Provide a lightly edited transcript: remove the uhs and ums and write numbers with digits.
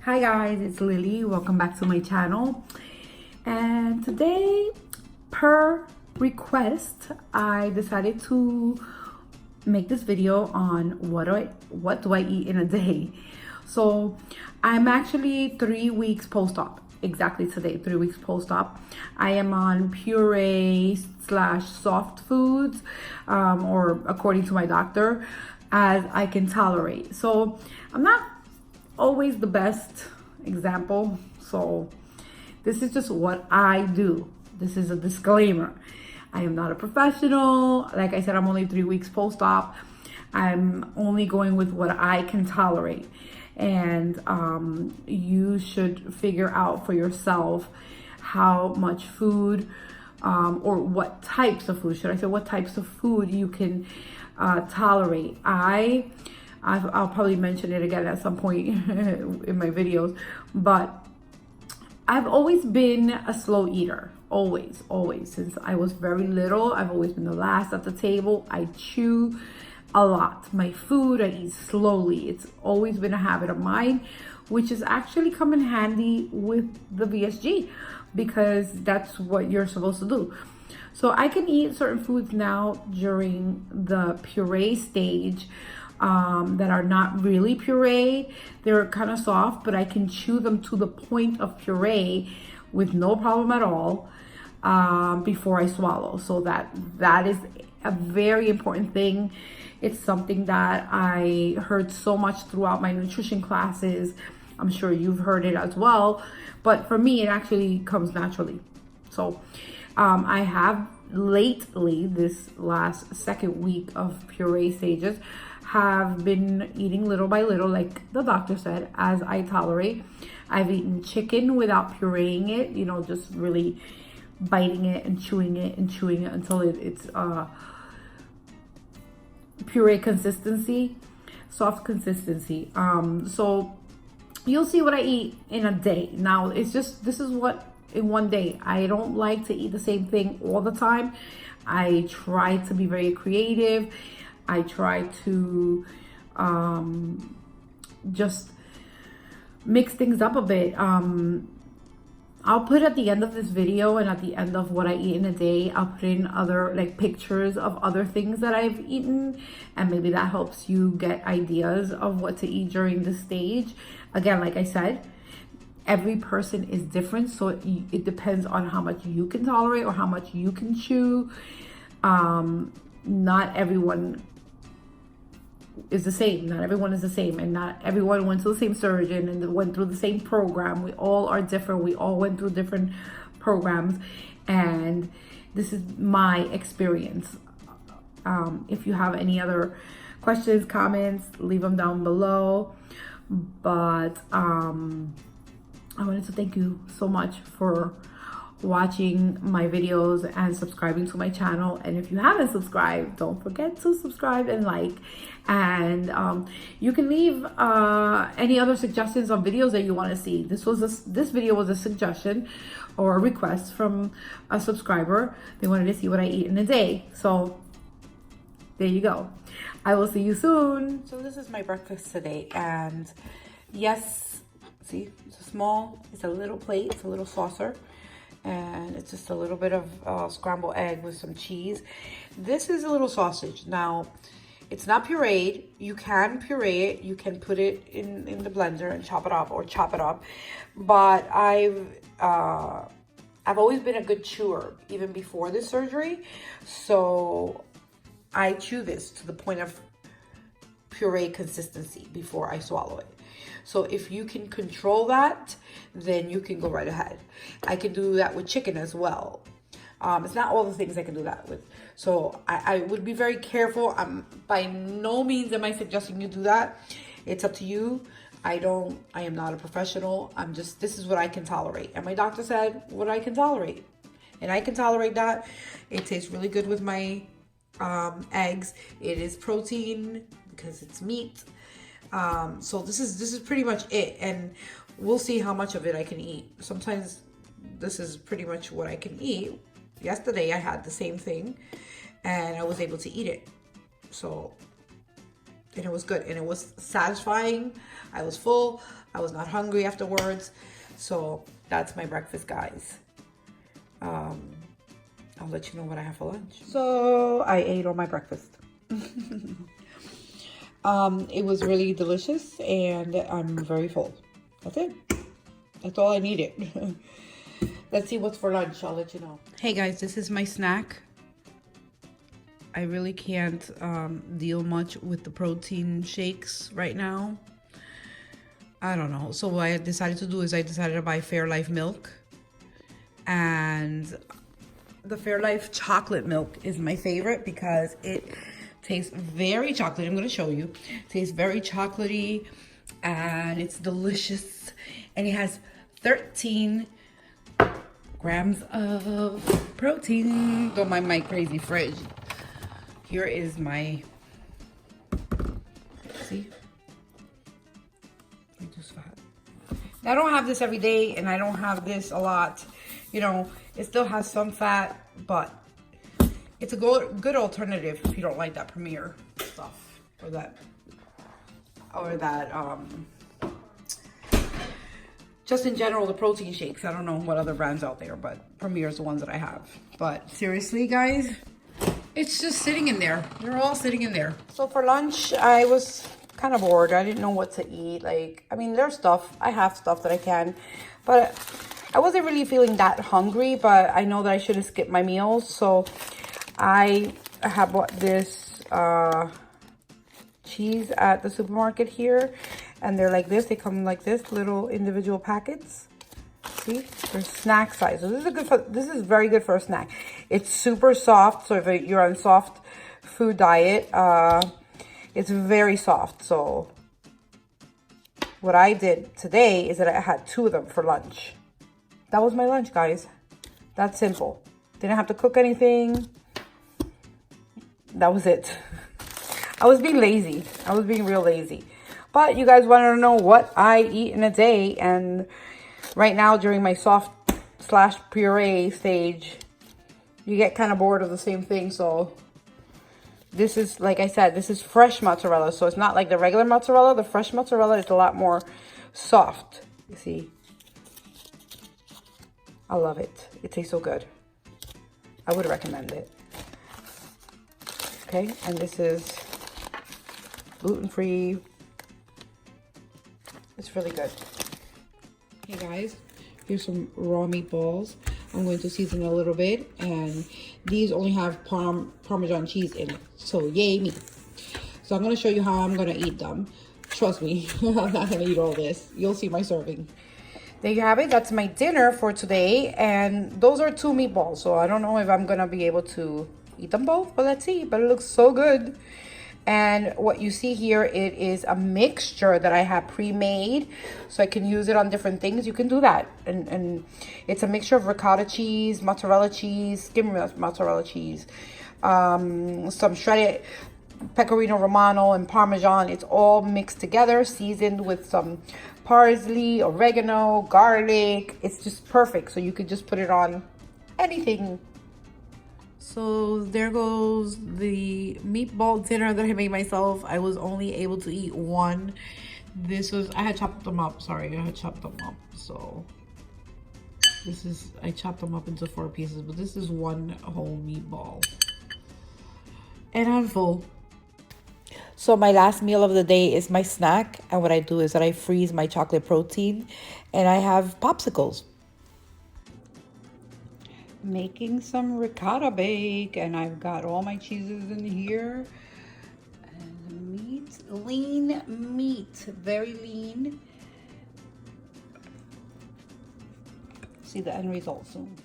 Hi guys, it's Lily. Welcome back to my channel. And today, per request, I decided to make this video on what do I eat in a day. So I'm actually 3 weeks post-op. Exactly today, 3 weeks post-op. I am on puree / soft foods, or according to my doctor, as I can tolerate. So I'm not always the best example, so this is just what I do. This is a disclaimer. I am not a professional. Like I said, I'm only 3 weeks post-op. I'm only going with what I can tolerate, and you should figure out for yourself how much food, or what types of food, should I say, what types of food you can tolerate. I'll probably mention it again at some point in my videos, but I've always been a slow eater. Always. Since I was very little, I've always been the last at the table. I chew a lot. My food, I eat slowly. It's always been a habit of mine, which is actually come in handy with the VSG, because that's what you're supposed to do. So I can eat certain foods now during the puree stage, that are not really puree. They're kind of soft, but I can chew them to the point of puree with no problem at all, before I swallow. So that is a very important thing. It's something that I heard so much throughout my nutrition classes. I'm sure you've heard it as well, but for me, it actually comes naturally. So I have lately, this last second week of puree stages, have been eating little by little, like the doctor said, as I tolerate. I've eaten chicken without pureeing it, just really biting it and chewing it until it's puree consistency, soft consistency. So you'll see what I eat in a day. Now, this is what in one day. I don't like to eat the same thing all the time. I try to be very creative. I try to just mix things up a bit. I'll put at the end of this video, and at the end of what I eat in a day, I'll put in other pictures of other things that I've eaten, and maybe that helps you get ideas of what to eat during this stage. Again, like I said, every person is different, so it depends on how much you can tolerate or how much you can chew. Not everyone is the same. Not everyone is the same, and not everyone went to the same surgeon and went through the same program. We all are different. We all went through different programs, and this is my experience. If you have any other questions, comments, leave them down below. But I wanted to thank you so much for watching my videos and subscribing to my channel. And if you haven't subscribed, don't forget to subscribe and like. And you can leave any other suggestions on videos that you want to see. This video was a suggestion or a request from a subscriber. They wanted to see what I eat in a day, so there you go. I will see you soon. So this is my breakfast today, and yes, see, it's a little plate, it's a little saucer, and it's just a little bit of scrambled egg with some cheese. This is a little sausage. Now, it's not pureed. You can puree it. You can put it in the blender and chop it up. But I've always been a good chewer, even before this surgery. So I chew this to the point of puree consistency before I swallow it. So if you can control that, then you can go right ahead. I can do that with chicken as well. It's not all the things I can do that with. So I would be very careful. By no means am I suggesting you do that. It's up to you. I am not a professional. This is what I can tolerate. And my doctor said what I can tolerate. And I can tolerate that. It tastes really good with my eggs. It is protein because it's meat. So this is pretty much it. And we'll see how much of it I can eat. Sometimes this is pretty much what I can eat. Yesterday I had the same thing and I was able to eat it. So And it was good. And it was satisfying. I was full. I was not hungry afterwards. So that's my breakfast, guys. I'll let you know what I have for lunch. So I ate all my breakfast. It was really delicious and I'm very full. That's it. That's all I needed. Let's see what's for lunch. I'll let you know. Hey guys, this is my snack. I really can't deal much with the protein shakes right now. I don't know. So what I decided to do is I decided to buy Fairlife milk. And the Fairlife chocolate milk is my favorite because it tastes very chocolatey. I'm going to show you. It tastes very chocolatey and it's delicious. And it has 13 grams of protein. Don't mind my crazy fridge. Here is my, see? Reduce fat. Now, I don't have this every day and I don't have this a lot. You know, it still has some fat, but it's a good alternative if you don't like that Premier stuff or that just in general, the protein shakes. I don't know what other brands out there, but Premier is the ones that I have. But seriously, guys, it's just sitting in there. They're all sitting in there. So for lunch, I was kind of bored. I didn't know what to eat. Like, I mean, there's stuff. I have stuff that I can, but I wasn't really feeling that hungry, but I know that I should have skipped my meals. So I have bought this cheese at the supermarket here. And they're like this. They come like this, little individual packets. See, they're snack size. So this is very good for a snack. It's super soft. So if you're on soft food diet, it's very soft. So what I did today is that I had 2 of them for lunch. That was my lunch, guys. That's simple. Didn't have to cook anything. That was it. I was being lazy. I was being real lazy. But you guys wanted to know what I eat in a day. And right now, during my soft/puree stage, you get kind of bored of the same thing. So this is, like I said, this is fresh mozzarella. So it's not like the regular mozzarella. The fresh mozzarella is a lot more soft. You see? I love it. It tastes so good. I would recommend it. Okay, and this is gluten-free. It's really good. Hey guys, here's some raw meatballs. I'm going to season a little bit, and these only have Parmesan cheese in it. So yay me. So I'm going to show you how I'm going to eat them. Trust me, I'm not going to eat all this. You'll see my serving. There you have it. That's my dinner for today. And those are 2 meatballs. So I don't know if I'm going to be able to eat them both, but let's see. But it looks so good. And what you see here, it is a mixture that I have pre-made. So I can use it on different things. You can do that. And it's a mixture of ricotta cheese, mozzarella cheese, skim mozzarella cheese, some shredded pecorino romano and parmesan. It's all mixed together, seasoned with some parsley, oregano, garlic. It's just perfect. So you could just put it on anything. So there goes the meatball dinner that I made myself. I was only able to eat 1. This was, I had chopped them up. Sorry, I had chopped them up. So this is, I chopped them up into 4 pieces, but this is 1 whole meatball. And I'm full. So my last meal of the day is my snack. And what I do is that I freeze my chocolate protein and I have popsicles. Making some ricotta bake, and I've got all my cheeses in here. And meat, lean meat, very lean. See the end result soon.